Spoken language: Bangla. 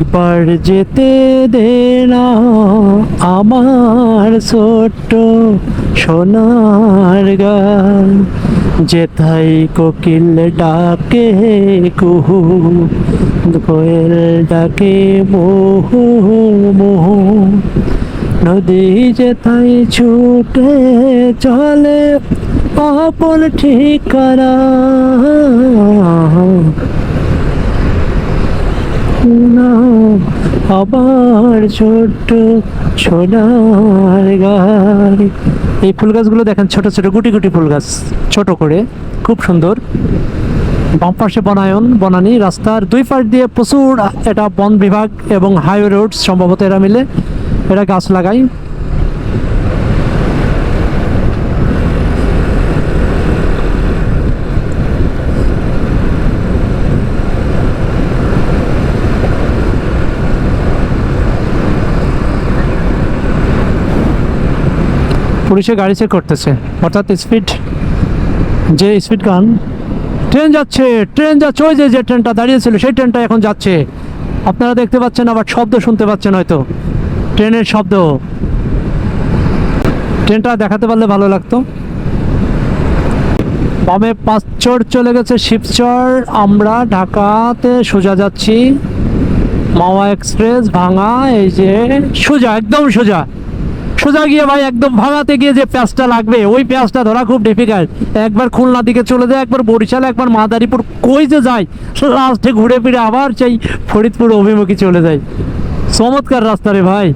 একবার যেতে দে না আমার ছোট্ট সোনার গান, যেথায় কোকিল ডাকে কুহু, কোয়েল ডাকে মোহু মোহু, নদী যেথায় ছুটে চলে আপন ঠিকানা, আবার ছোট্ট সোনার গান। এই ফুল গাছগুলো দেখেন, ছোট ছোট গুটি গুটি ফুল গাছ, ছোট করে, খুব সুন্দর। বাম পাশে বনানী রাস্তার দুই পাশ দিয়ে প্রচুর, এটা বন বিভাগ এবং হাইওয়ে রোড সম্ভবত এরা মিলে এরা গাছ লাগায়। পুলিশে গাড়ি চেক করতেছে, অর্থাৎ স্পিড, যে স্পিড গান। ট্রেন যাচ্ছে, ওই যে ট্রেনটা দাঁড়িয়েছিল সেই ট্রেনটা এখন যাচ্ছে, আপনারা দেখতে পাচ্ছেন, আবার শব্দ শুনতে পাচ্ছেন হয়তো, ট্রেনের শব্দ। ট্রেনটা দেখাতে পারলে ভালো লাগতো। বামে পাঁচচর চলে গেছে শিবচর, আমরা ঢাকাতে সোজা যাচ্ছি, মাওয়া এক্সপ্রেস ভাঙা, এই যে সোজা, একদম সোজা সোজা গিয়ে ভাই একদম ভাঙাতে গিয়ে যে প্যাঁচটা লাগবে, ওই প্যাঁচটা ধরা খুব ডিফিকাল্ট। একবার খুলনা দিকে চলে যায়, একবার বরিশাল, একবার মাদারীপুর, কই যে যায়, লাস্টে ঘুরে ফিরে আবার সেই ফরিদপুর অভিমুখী চলে যায়। চমৎকার রাস্তা রে ভাই।